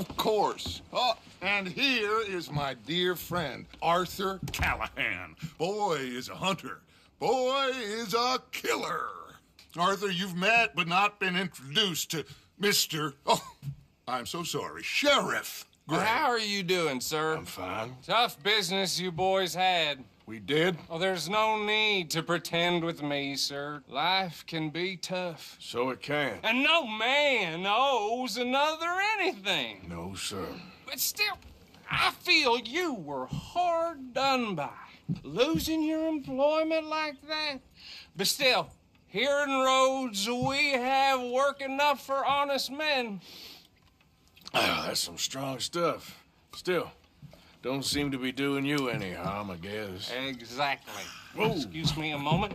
Of course. Oh, and here is my dear friend, Arthur Callahan. Boy is a hunter. Boy is a killer. Arthur, you've met but not been introduced to Mr. Oh, I'm so sorry, Sheriff Gray. How are you doing, sir? I'm fine. Tough business you boys had. We did? Oh, there's no need to pretend with me, sir. Life can be tough. So it can. And no man owes another anything. No, sir. But still, I feel you were hard done by. Losing your employment like that. But still, here in Rhodes, we have work enough for honest men. Oh, that's some strong stuff. Still, don't seem to be doing you any harm, I guess. Exactly. Whoa. Excuse me a moment.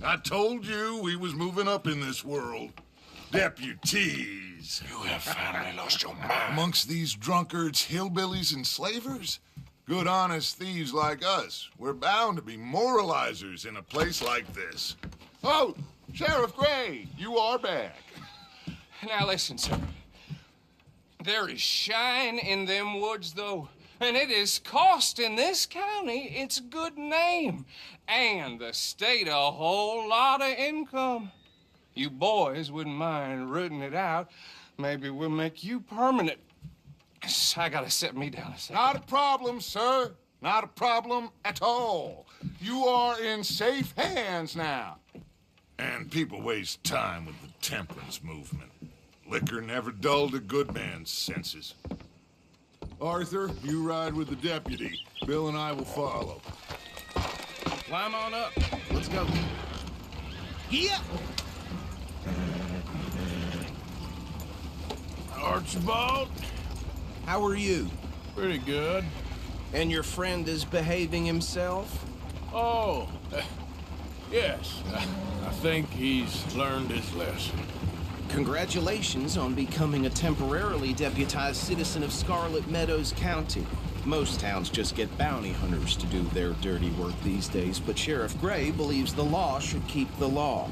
I told you we was moving up in this world. Deputies. You have finally lost your mind. Amongst these drunkards, hillbillies, and slavers? Good, honest thieves like us. We're bound to be moralizers in a place like this. Oh, Sheriff Gray, you are back. Now listen, sir. There is shine in them woods, though. And it is costing this county its good name. And the state a whole lot of income. You boys wouldn't mind rooting it out. Maybe we'll make you permanent. I gotta sit me down a second. Not a problem, sir. Not a problem at all. You are in safe hands now. And people waste time with the temperance movement. Liquor never dulled a good man's senses. Arthur, you ride with the deputy. Bill and I will follow. Climb on up. Let's go. Yeah. Archibald? How are you? Pretty good. And your friend is behaving himself? Oh, yes. I think he's learned his lesson. Congratulations on becoming a temporarily deputized citizen of Scarlett Meadows County. Most towns just get bounty hunters to do their dirty work these days, but Sheriff Gray believes the law should keep the law.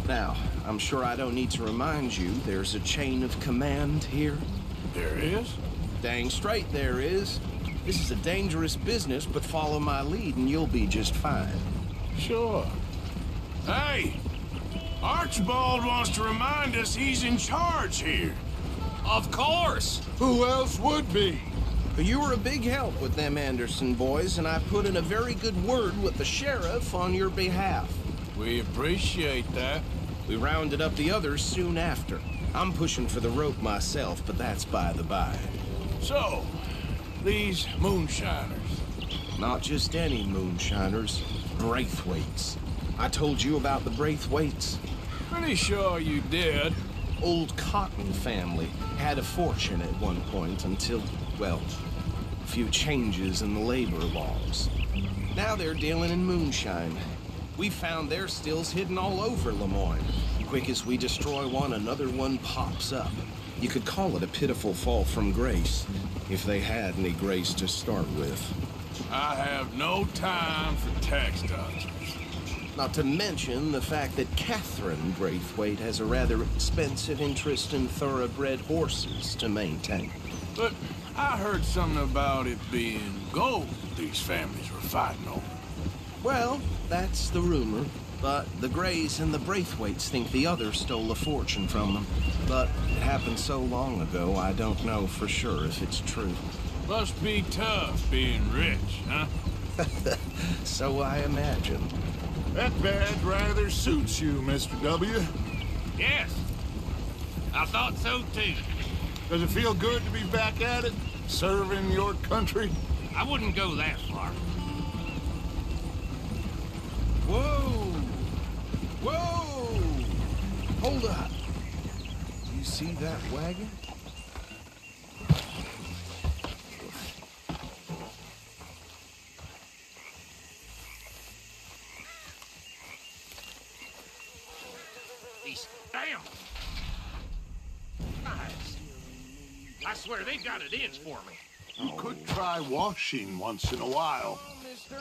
Now, I'm sure I don't need to remind you there's a chain of command here. There is? Dang straight there is. This is a dangerous business, but follow my lead and you'll be just fine. Sure. Hey! Archibald wants to remind us he's in charge here. Of course. Who else would be? But you were a big help with them Anderson boys, and I put in a very good word with the sheriff on your behalf. We appreciate that. We rounded up the others soon after. I'm pushing for the rope myself, but that's by the by. So, these moonshiners. Not just any moonshiners, Braithwaites. I told you about the Braithwaites. Pretty sure you did. Old Cotton family had a fortune at one point until, well, a few changes in the labor laws. Now they're dealing in moonshine. We found their stills hidden all over Lemoyne. Quick as we destroy one, another one pops up. You could call it a pitiful fall from grace, if they had any grace to start with. I have no time for tax dodgers. Not to mention the fact that Catherine Braithwaite has a rather expensive interest in thoroughbred horses to maintain. But I heard something about it being gold these families were fighting over. Well, that's the rumor. But the Grays and the Braithwaites think the others stole a fortune from them. But it happened so long ago, I don't know for sure if it's true. Must be tough being rich, huh? So I imagine. That badge rather suits you, Mr. W. Yes. I thought so, too. Does it feel good to be back at it? Serving your country? I wouldn't go that far. Whoa! Whoa! Hold up. Do you see that wagon? Damn! Nice. I swear they got it in for me. You could try washing once in a while. Come on, mister.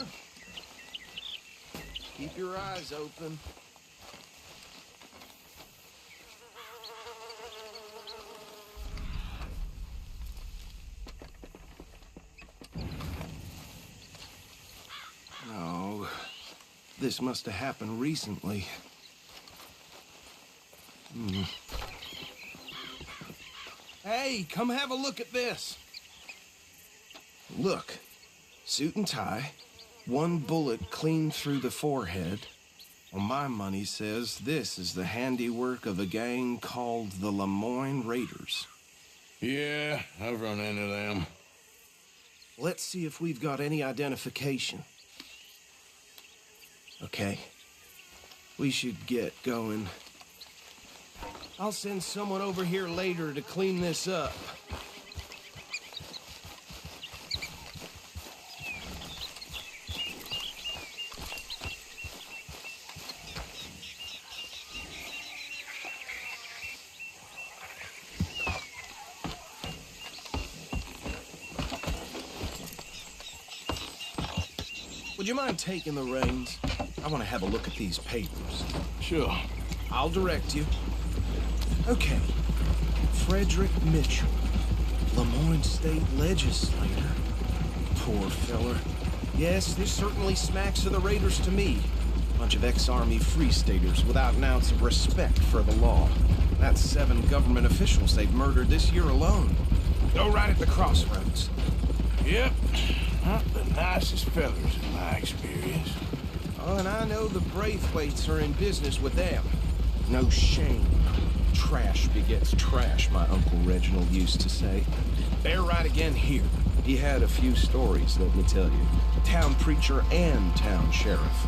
Keep your eyes open. This must have happened recently. Hey, come have a look at this. Look, suit and tie, one bullet clean through the forehead. Well, my money says this is the handiwork of a gang called the Lemoyne Raiders. Yeah, I've run into them. Let's see if we've got any identification. Okay. We should get going. I'll send someone over here later to clean this up. Would you mind taking the reins? I want to have a look at these papers. Sure. I'll direct you. Okay. Frederick Mitchell, Lemoyne State Legislator. Poor feller. Yes, this certainly smacks of the Raiders to me. Bunch of ex-Army Free Staters without an ounce of respect for the law. That's 7 government officials they've murdered this year alone. Go right at the crossroads. Yep. Not the nicest fellas in my experience. Oh, and I know the Braithwaites are in business with them. No shame. Trash begets trash, my Uncle Reginald used to say. They're right again here. He had a few stories, let me tell you. Town preacher and town sheriff.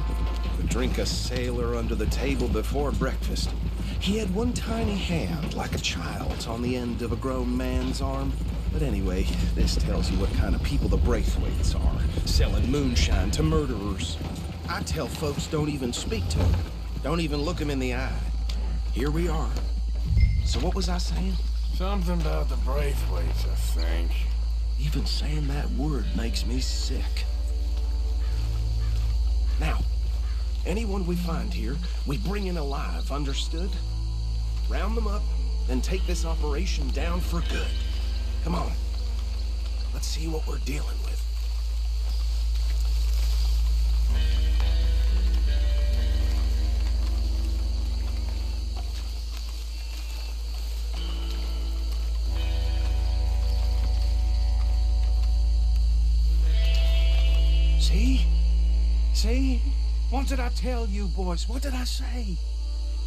Would drink a sailor under the table before breakfast. He had one tiny hand, like a child's, on the end of a grown man's arm. But anyway, this tells you what kind of people the Braithwaites are. Selling moonshine to murderers. I tell folks don't even speak to them. Don't even look them in the eye. Here we are. So what was I saying? Something about the Braithwaites, I think. Even saying that word makes me sick. Now, anyone we find here, we bring in alive, understood? Round them up, then take this operation down for good. Come on. Let's see what we're dealing with. See? What did I tell you, boys? What did I say?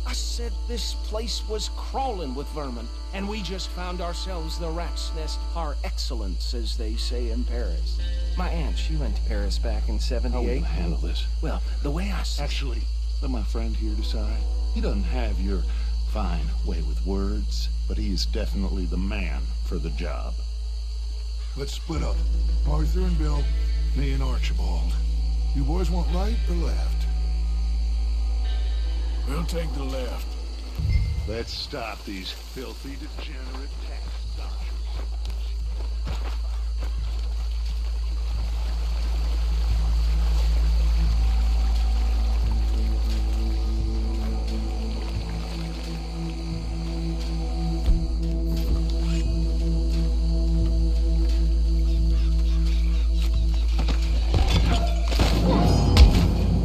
I said this place was crawling with vermin, and we just found ourselves the rat's nest par excellence, as they say in Paris. My aunt, she went to Paris back in '78. How will you handle this? Well, the way I said... Actually, let my friend here decide. He doesn't have your fine way with words, but he is definitely the man for the job. Let's split up. Arthur and Bill, me and Archibald. You boys want right or left? We'll take the left. Let's stop these filthy, degenerate tax dodgers.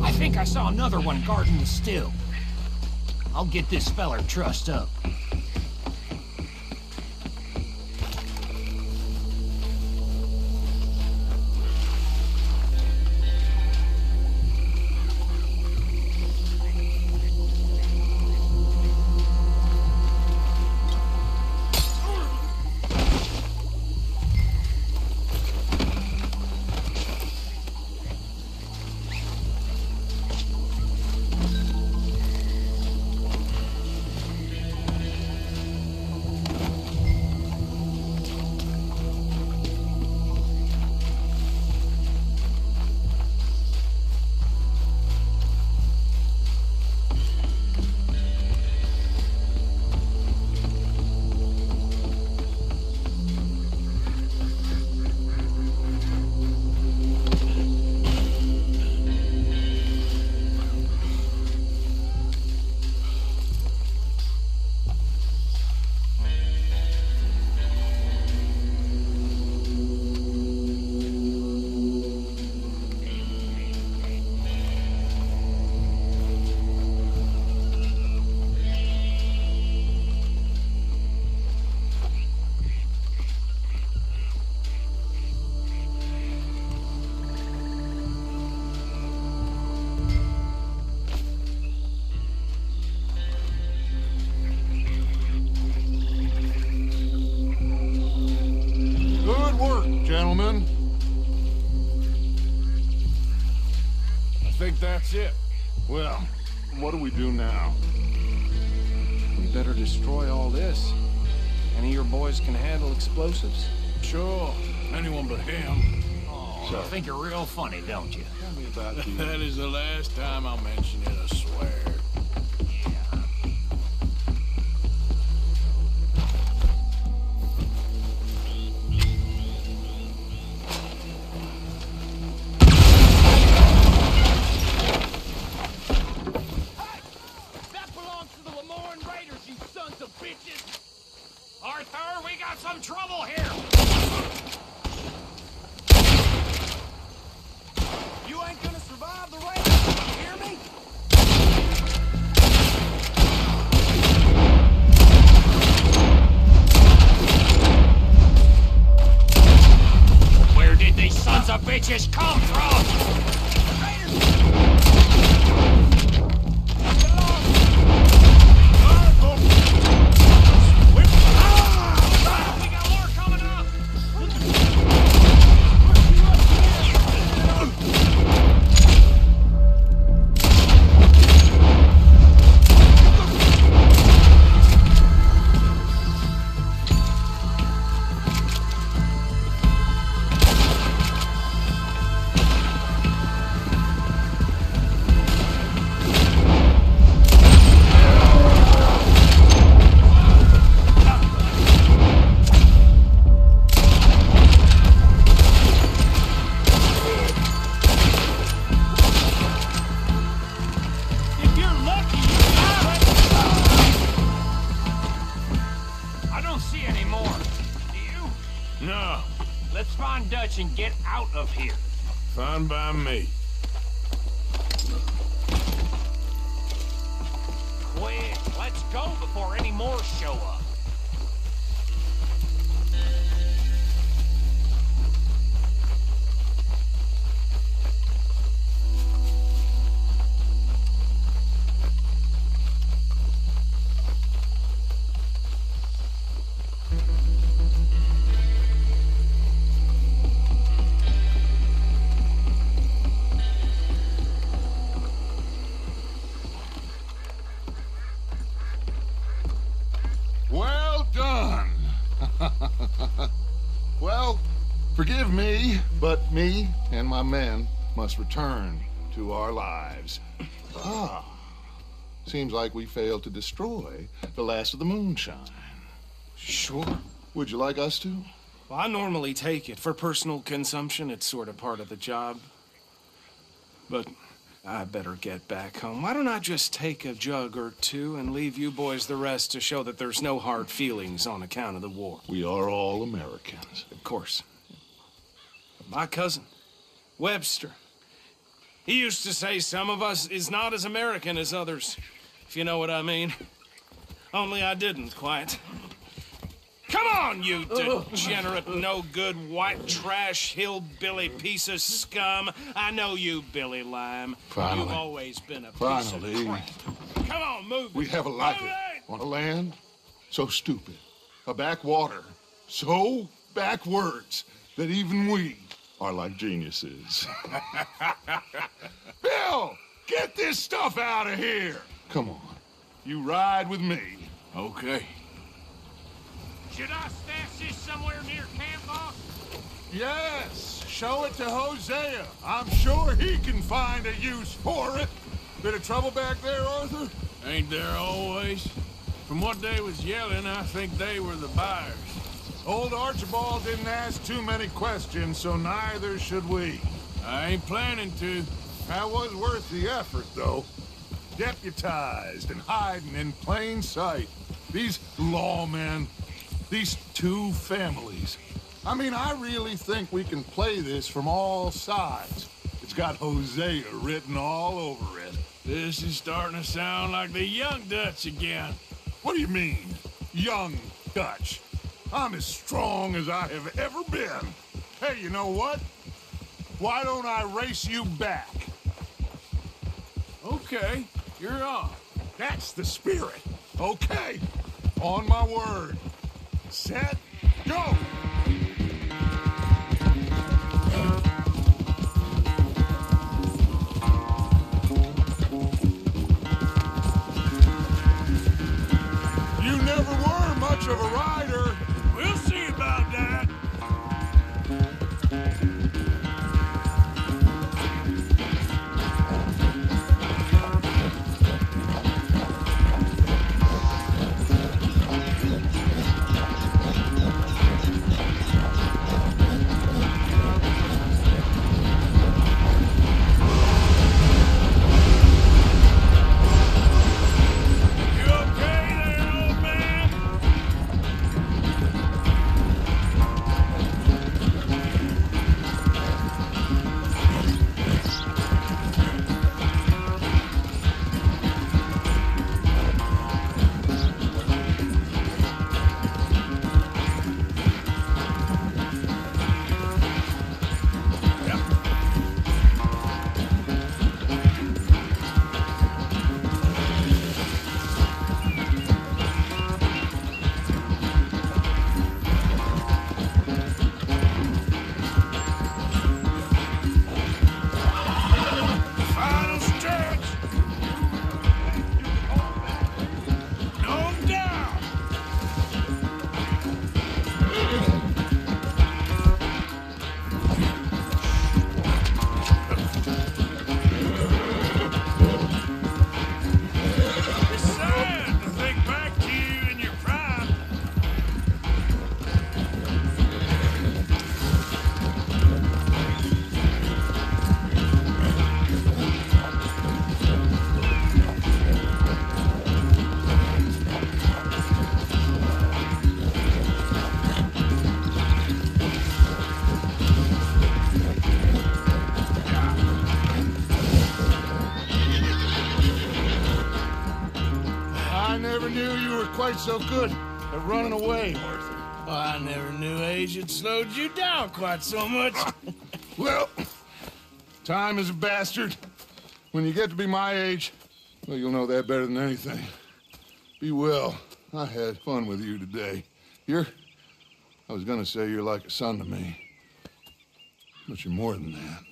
I think I saw another one guarding the still. I'll get this feller trussed up. that's it. Well, what do we do now? We better destroy all this. Any of your boys can handle explosives? Sure, anyone but him. Oh, you think you're real funny, don't you? Tell me about the... That is the last time I'll mention it, I swear. Arthur, we got some trouble here! You ain't gonna survive the rain, you hear me? Where did these sons of bitches come from? And get out of here. Fine by me. Quick, let's go before any more show up. Well done. Well, forgive me, but me and my men must return to our lives. Ah, seems like we failed to destroy the last of the moonshine. Sure. Would you like us to? Well, I normally take it. For personal consumption, it's sort of part of the job. But I better get back home. Why don't I just take a jug or two and leave you boys the rest to show that there's no hard feelings on account of the war? We are all Americans. Of course. My cousin, Webster, he used to say some of us is not as American as others, if you know what I mean. Only I didn't quite. Come on, you degenerate, no-good, white trash, hillbilly piece of scum. I know you, Billy Lime. Finally. You've always been a piece Finally. of crap. Come on, move. We have a like Move it on a land so stupid, a backwater so backwards that even we are like geniuses. Bill, get this stuff out of here. Come on, you ride with me. Okay. Should I stash this somewhere near camp, boss? Yes, show it to Hosea. I'm sure he can find a use for it. Bit of trouble back there, Arthur? Ain't there always? From what they was yelling, I think they were the buyers. Old Archibald didn't ask too many questions, so neither should we. I ain't planning to. That was worth the effort, though. Deputized and hiding in plain sight. These lawmen, these two families. I mean, I really think we can play this from all sides. It's got Hosea written all over it. This is starting to sound like the Young Dutch again. What do you mean, young Dutch? I'm as strong as I have ever been. Hey, you know what? Why don't I race you back? Okay, you're on. That's the spirit. Okay, on my word. Set, go! much of a rider. We'll see about that. Quite so good at running away, Arthur. Oh, I never knew age had slowed you down quite so much. Well, time is a bastard. When you get to be my age, well, you'll know that better than anything. Be well. I had fun with you today. I was gonna say you're like a son to me, but you're more than that.